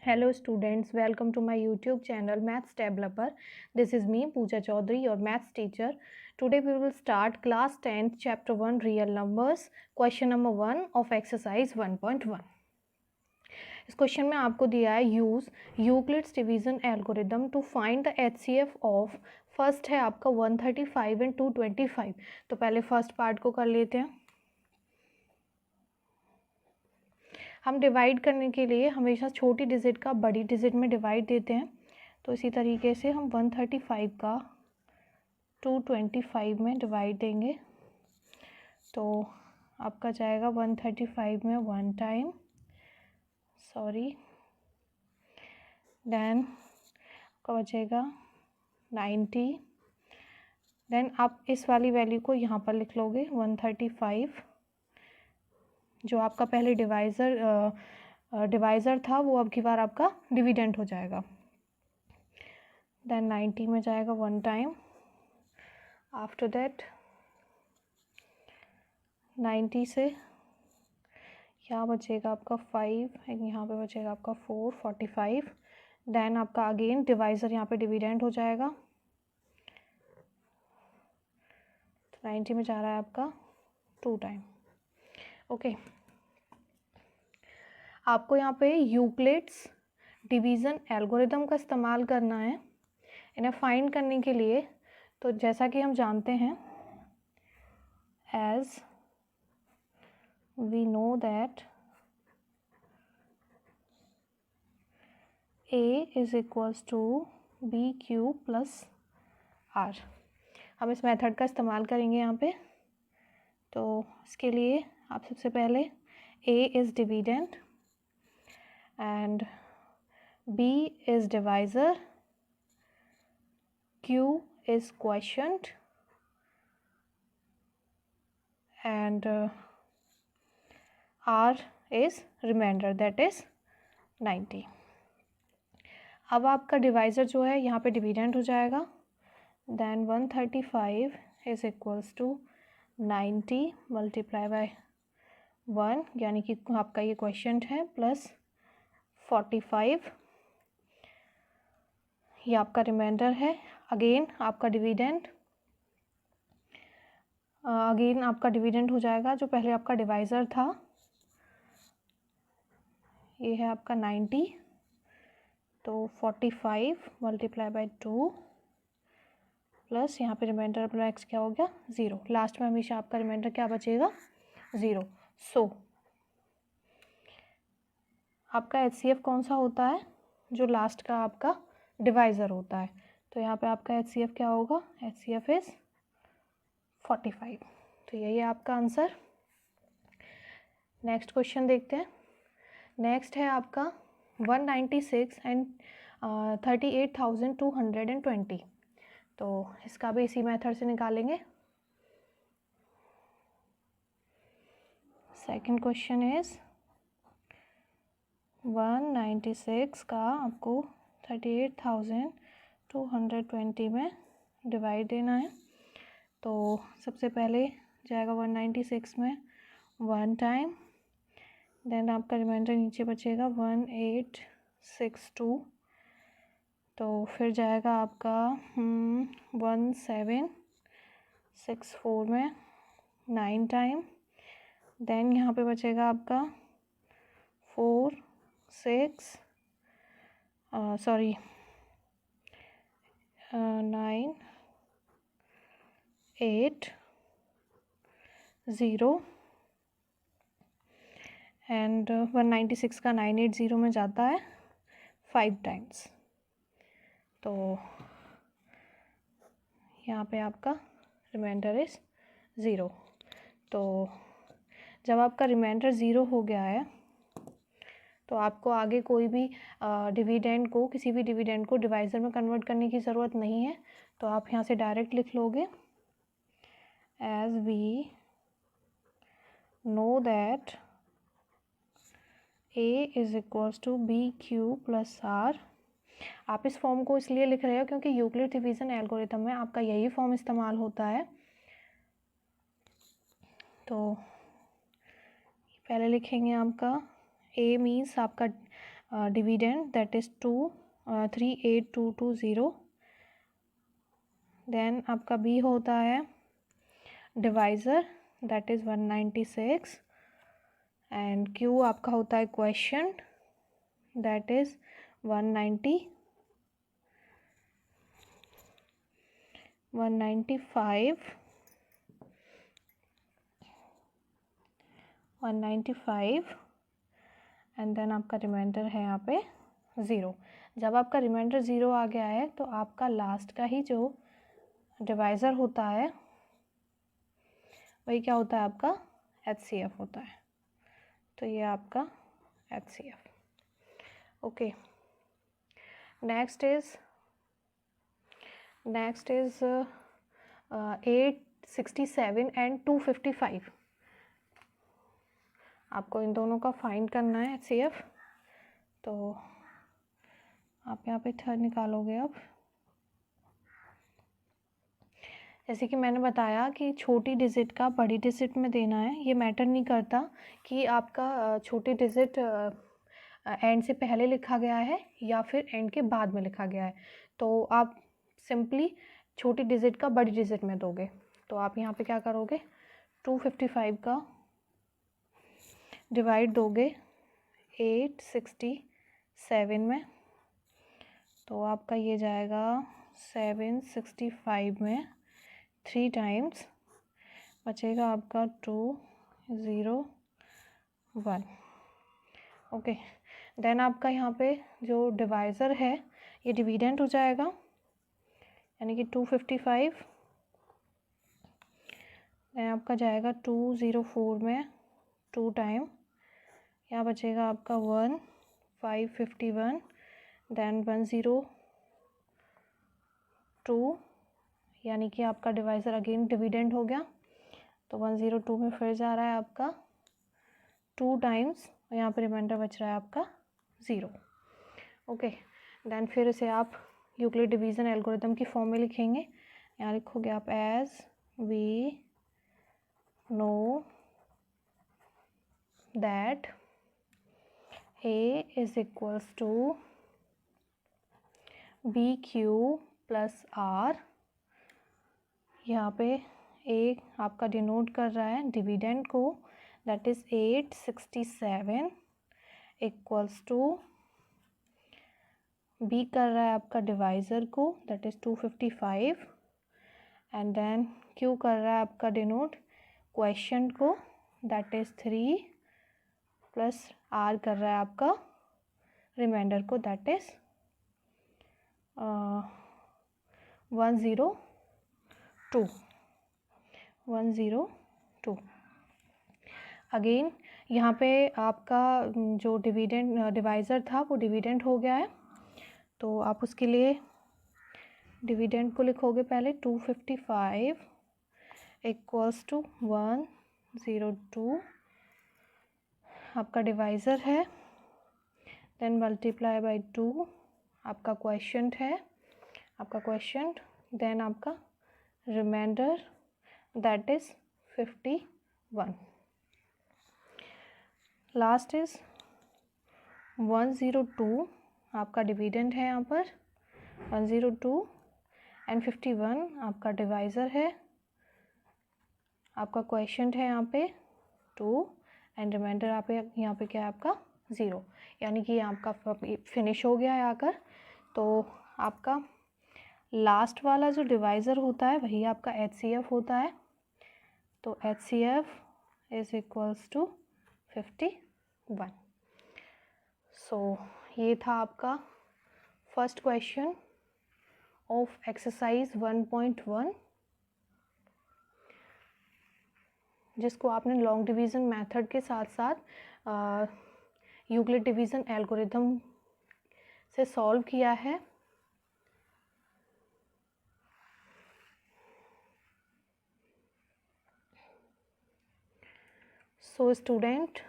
Hello students, welcome to my YouTube channel Maths Developer. This is me Pooja Chaudhary, your maths teacher. Today we will start class 10th chapter 1 real numbers, question number 1 of exercise 1.1. इस question में आपको दिया है use Euclid's division algorithm to find the HCF of first है आपका 135 and 225. तो पहले first part को कर लेते हैं. हम डिवाइड करने के लिए हमेशा छोटी डिजिट का बड़ी डिजिट में डिवाइड देते हैं. तो इसी तरीके से हम 135 का 225 में डिवाइड देंगे. तो आपका जाएगा 135 में 1 टाइम, देन आपका बचेगा 90. देन आप इस वाली वैल्यू को यहाँ पर लिख लोगे 135. जो आपका पहले डिवाइज़र था वो अब की बार आपका डिविडेंड हो जाएगा. देन 90 में जाएगा 1 टाइम. आफ्टर दैट 90 से यहाँ बचेगा आपका 5 एंड यहाँ पे बचेगा आपका 4, 45. देन आपका अगेन डिवाइज़र यहाँ पे डिविडेंड हो जाएगा. तो 90 में जा रहा है आपका 2 टाइम. ओके, आपको यहाँ पे यूक्लिड्स डिवीज़न एल्गोरिदम का इस्तेमाल करना है इन्हें फाइंड करने के लिए. तो जैसा कि हम जानते हैं, as we know that a is equals to b q plus r. हम इस मेथड का इस्तेमाल करेंगे यहाँ पे. तो इसके लिए आप सबसे पहले a is dividend and B is divisor, Q is quotient and R is remainder, that is 90. अब आपका डिवाइज़र जो है यहाँ पे डिविडेंड हो जाएगा. Then 135 is equals to 90 multiply by 1, यानी कि आपका ये क्वेश्चन है, प्लस 45 ये आपका रिमाइंडर है. अगेन आपका डिविडेंड हो जाएगा. जो पहले आपका डिवाइज़र था ये है आपका 90. तो 45 मल्टीप्लाई बाय 2 प्लस यहाँ पे रिमाइंडर अपना एक्स क्या हो गया 0. लास्ट में हमेशा आपका रिमाइंडर क्या बचेगा 0. सो आपका एचसीएफ कौन सा होता है, जो लास्ट का आपका डिवाइज़र होता है. तो यहाँ पे आपका एचसीएफ क्या होगा, एचसीएफ इज़ 45. तो यही है आपका आंसर. नेक्स्ट क्वेश्चन देखते हैं. नेक्स्ट है आपका 196 एंड 38,220. तो इसका भी इसी मेथड से निकालेंगे. सेकंड क्वेश्चन इज़ 196 का आपको 38,220 में डिवाइड देना है. तो सबसे पहले जाएगा 196 में 1 टाइम. देन आपका रिमाइंडर नीचे बचेगा 1862. तो फिर जाएगा आपका 1764 में 9 टाइम. देन यहाँ पे बचेगा आपका 9 8 0 एंड 196 का 980 में जाता है 5 टाइम्स. तो यहाँ पे आपका रिमाइंडर इज़ 0. तो जब आपका रिमाइंडर 0 हो गया है तो आपको आगे कोई भी किसी भी डिविडेंड को डिवाइज़र में कन्वर्ट करने की ज़रूरत नहीं है. तो आप यहाँ से डायरेक्ट लिख लोगे, as we know that a is equals to b q plus r. आप इस फॉर्म को इसलिए लिख रहे हो क्योंकि यूक्लिड डिवीज़न एल्गोरिथम में आपका यही फॉर्म इस्तेमाल होता है. तो पहले लिखेंगे आपका a मीन्स आपका dividend, that is 38220. देन आपका बी होता है divisor, that is 196. And q आपका होता है question, that is 195. And then आपका रिमाइंडर है यहाँ पे 0. जब आपका रिमाइंडर 0 आ गया है तो आपका लास्ट का ही जो डिवाइज़र होता है वही क्या होता है, आपका HCF होता है. तो ये आपका HCF. Okay, next is 867 and 255. आपको इन दोनों का फाइंड करना है HCF. तो आप यहाँ पे थर्ड निकालोगे. अब जैसे कि मैंने बताया कि छोटी डिजिट का बड़ी डिजिट में देना है. ये मैटर नहीं करता कि आपका छोटी डिजिट एंड से पहले लिखा गया है या फिर एंड के बाद में लिखा गया है. तो आप सिंपली छोटी डिजिट का बड़ी डिजिट में दोगे. तो आप यहाँ पे क्या करोगे, 255 का डिवाइड दोगे 867 में. तो आपका ये जाएगा 765 में 3 टाइम्स, बचेगा आपका 201. ओके, देन आपका यहाँ पे जो डिवाइज़र है ये डिविडेंड हो जाएगा, यानी कि 255. देन आपका जाएगा 204 में 2 टाइम, यहाँ बचेगा आपका 1551. देन 102, यानी कि आपका डिवाइज़र अगेन डिविडेंड हो गया. तो 102 में फिर जा रहा है आपका 2 टाइम्स, और यहाँ पे रिमाइंडर बच रहा है आपका 0. ओके, देन फिर इसे आप यूक्लिड डिवीज़न एल्गोरिथम की फॉर्म में लिखेंगे. यहाँ लिखोगे आप as we know that A is equals to BQ plus R. यहाँ पे A आपका डिनोट कर रहा है डिविडेंड को, that is 867 equals to B कर रहा है आपका डिवाइज़र को, that is 255. And then Q कर रहा है आपका डिनोट क्वेश्चन को, दैट इज़ 3 प्लस R कर रहा है आपका रिमाइंडर को, दैट इज़ 102. अगेन यहाँ पे आपका जो डिवाइज़र था वो डिविडेंड हो गया है. तो आप उसके लिए डिविडेंड को लिखोगे पहले 255 इक्वल्स टू 102. आपका डिवाइज़र है, देन मल्टीप्लाई बाई 2 आपका क्वेश्चन है, देन आपका reminder that is 51. Last is 102. आपका डिविडेंड है यहाँ पर 102 एंड 51 आपका डिवाइज़र है, आपका क्वेश्चन है यहाँ पे 2 एंड रिमाइंडर यहाँ पे क्या है आपका 0. यानी कि आपका फिनिश हो गया है आकर. तो आपका लास्ट वाला जो डिवाइज़र होता है वही आपका HCF होता है. तो HCF इज़ इक्वल्स टू 51. सो ये था आपका फर्स्ट क्वेश्चन ऑफ एक्सरसाइज 1.1, जिसको आपने लॉन्ग डिवीज़न मेथड के साथ साथ यूक्लिड डिवीज़न एल्गोरिथम से सॉल्व किया है. So student,